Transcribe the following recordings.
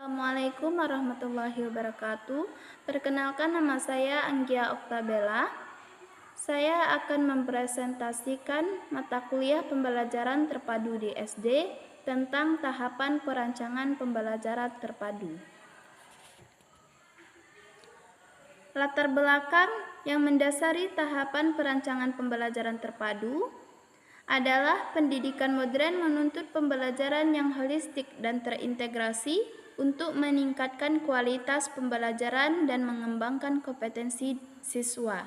Assalamualaikum warahmatullahi wabarakatuh. Perkenalkan, nama saya Anggia Oktabella. Saya akan mempresentasikan mata kuliah pembelajaran terpadu di SD tentang tahapan perancangan pembelajaran terpadu. Latar belakang yang mendasari tahapan perancangan pembelajaran terpadu adalah pendidikan modern menuntut pembelajaran yang holistik dan terintegrasi untuk meningkatkan kualitas pembelajaran dan mengembangkan kompetensi siswa.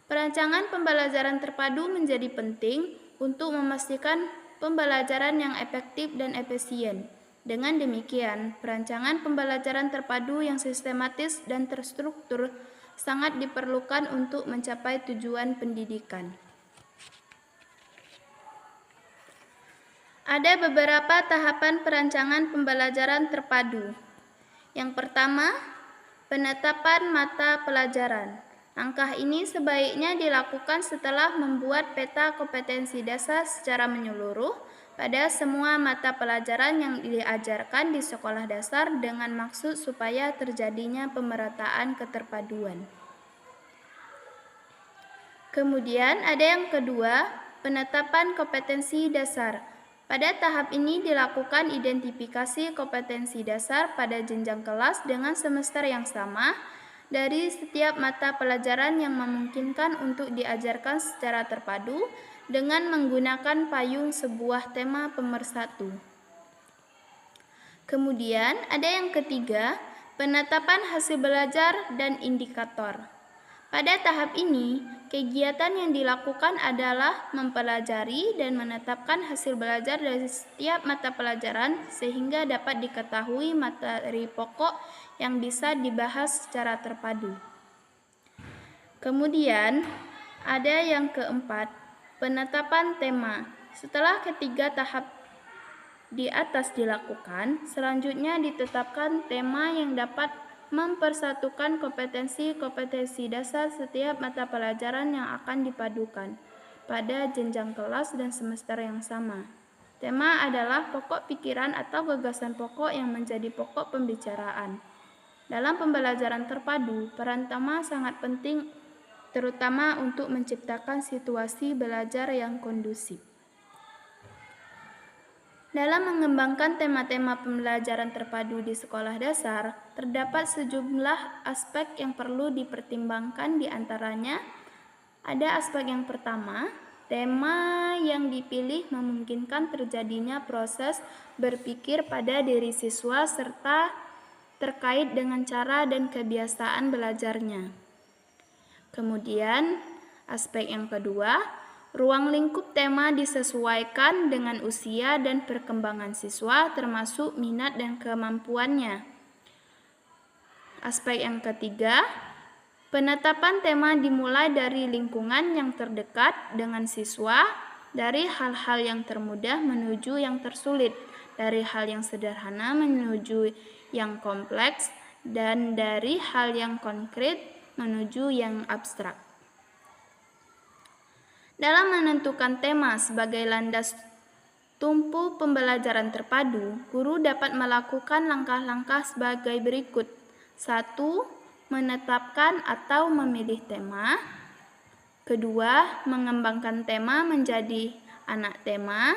Perancangan pembelajaran terpadu menjadi penting untuk memastikan pembelajaran yang efektif dan efisien. Dengan demikian, perancangan pembelajaran terpadu yang sistematis dan terstruktur sangat diperlukan untuk mencapai tujuan pendidikan. Ada beberapa tahapan perancangan pembelajaran terpadu. Yang pertama, penetapan mata pelajaran. Langkah ini sebaiknya dilakukan setelah membuat peta kompetensi dasar secara menyeluruh pada semua mata pelajaran yang diajarkan di sekolah dasar dengan maksud supaya terjadinya pemerataan keterpaduan. Kemudian ada yang kedua, penetapan kompetensi dasar. Pada tahap ini dilakukan identifikasi kompetensi dasar pada jenjang kelas dengan semester yang sama dari setiap mata pelajaran yang memungkinkan untuk diajarkan secara terpadu dengan menggunakan payung sebuah tema pemersatu. Kemudian ada yang ketiga, penetapan hasil belajar dan indikator. Pada tahap ini, kegiatan yang dilakukan adalah mempelajari dan menetapkan hasil belajar dari setiap mata pelajaran sehingga dapat diketahui materi pokok yang bisa dibahas secara terpadu. Kemudian, ada yang keempat, penetapan tema. Setelah ketiga tahap di atas dilakukan, selanjutnya ditetapkan tema yang dapat mempersatukan kompetensi-kompetensi dasar setiap mata pelajaran yang akan dipadukan pada jenjang kelas dan semester yang sama. Tema adalah pokok pikiran atau gagasan pokok yang menjadi pokok pembicaraan. Dalam pembelajaran terpadu, peran tema sangat penting, terutama untuk menciptakan situasi belajar yang kondusif. Dalam mengembangkan tema-tema pembelajaran terpadu di sekolah dasar, terdapat sejumlah aspek yang perlu dipertimbangkan. Di antaranya, ada aspek yang pertama, tema yang dipilih memungkinkan terjadinya proses berpikir pada diri siswa serta terkait dengan cara dan kebiasaan belajarnya. Kemudian, aspek yang kedua, ruang lingkup tema disesuaikan dengan usia dan perkembangan siswa termasuk minat dan kemampuannya. Aspek yang ketiga, penetapan tema dimulai dari lingkungan yang terdekat dengan siswa, dari hal-hal yang termudah menuju yang tersulit, dari hal yang sederhana menuju yang kompleks, dan dari hal yang konkret menuju yang abstrak. Dalam menentukan tema sebagai landas tumpu pembelajaran terpadu, guru dapat melakukan langkah-langkah sebagai berikut. 1. Menetapkan atau memilih tema. Kedua, mengembangkan tema menjadi anak tema.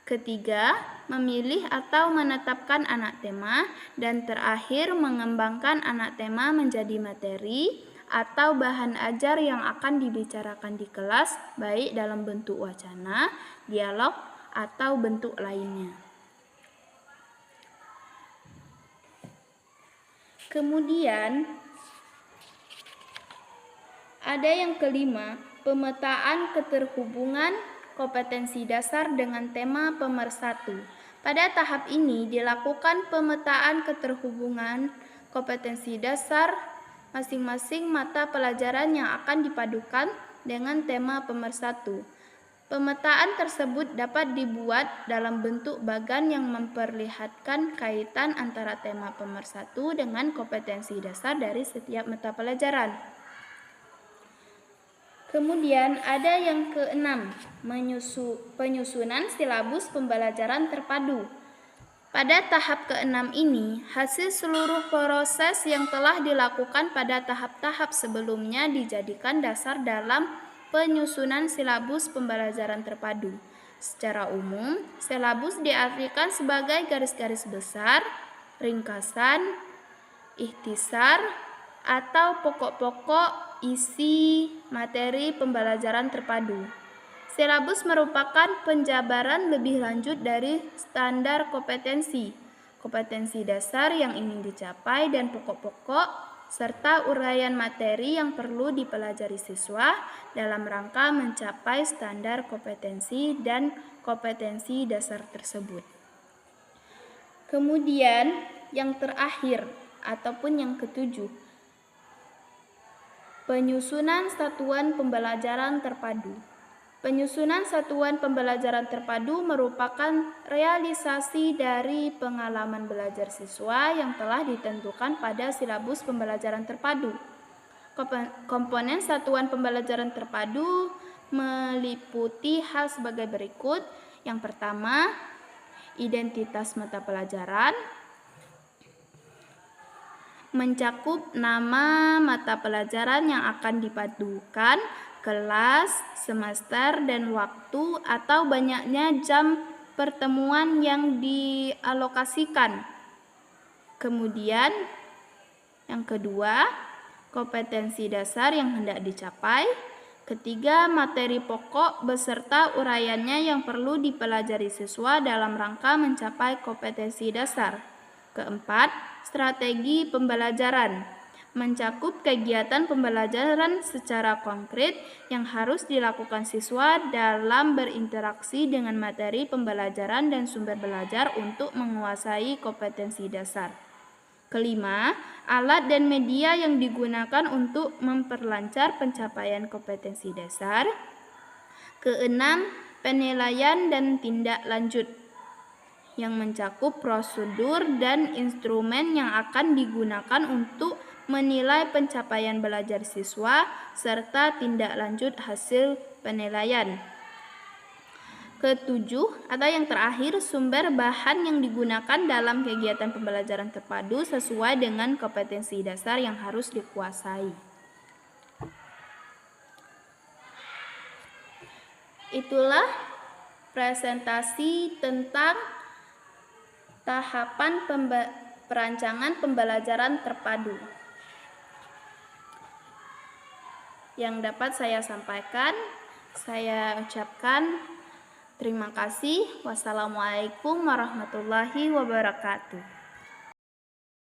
Ketiga, memilih atau menetapkan anak tema. Dan terakhir, mengembangkan anak tema menjadi materi atau bahan ajar yang akan dibicarakan di kelas, baik dalam bentuk wacana, dialog, atau bentuk lainnya. Kemudian, ada yang kelima, pemetaan keterhubungan kompetensi dasar dengan tema pemersatu. Pada tahap ini dilakukan pemetaan keterhubungan kompetensi dasar masing-masing mata pelajaran yang akan dipadukan dengan tema pemersatu. Pemetaan tersebut dapat dibuat dalam bentuk bagan yang memperlihatkan kaitan antara tema pemersatu dengan kompetensi dasar dari setiap mata pelajaran. Kemudian ada yang keenam, penyusunan silabus pembelajaran terpadu. Pada tahap ke-6 ini, hasil seluruh proses yang telah dilakukan pada tahap-tahap sebelumnya dijadikan dasar dalam penyusunan silabus pembelajaran terpadu. Secara umum, silabus diartikan sebagai garis-garis besar, ringkasan, ikhtisar, atau pokok-pokok isi materi pembelajaran terpadu. Silabus merupakan penjabaran lebih lanjut dari standar kompetensi dasar yang ingin dicapai dan pokok-pokok serta uraian materi yang perlu dipelajari siswa dalam rangka mencapai standar kompetensi dan kompetensi dasar tersebut. Kemudian yang terakhir ataupun yang ketujuh, penyusunan satuan pembelajaran terpadu. Penyusunan satuan pembelajaran terpadu merupakan realisasi dari pengalaman belajar siswa yang telah ditentukan pada silabus pembelajaran terpadu. Komponen satuan pembelajaran terpadu meliputi hal sebagai berikut. Yang pertama, identitas mata pelajaran, mencakup nama mata pelajaran yang akan dipadukan, kelas, semester, dan waktu atau banyaknya jam pertemuan yang dialokasikan. Kemudian, yang kedua, kompetensi dasar yang hendak dicapai. Ketiga, materi pokok beserta uraiannya yang perlu dipelajari siswa dalam rangka mencapai kompetensi dasar. Keempat, strategi pembelajaran. Mencakup kegiatan pembelajaran secara konkret yang harus dilakukan siswa dalam berinteraksi dengan materi pembelajaran dan sumber belajar untuk menguasai kompetensi dasar. Kelima, alat dan media yang digunakan untuk memperlancar pencapaian kompetensi dasar. Keenam, penilaian dan tindak lanjut yang mencakup prosedur dan instrumen yang akan digunakan untuk menilai pencapaian belajar siswa serta tindak lanjut hasil penilaian. Ketujuh, atau yang terakhir, sumber bahan yang digunakan dalam kegiatan pembelajaran terpadu sesuai dengan kompetensi dasar yang harus dikuasai. Itulah presentasi tentang tahapan perancangan pembelajaran terpadu yang dapat saya sampaikan. Saya ucapkan terima kasih. Wassalamualaikum warahmatullahi wabarakatuh.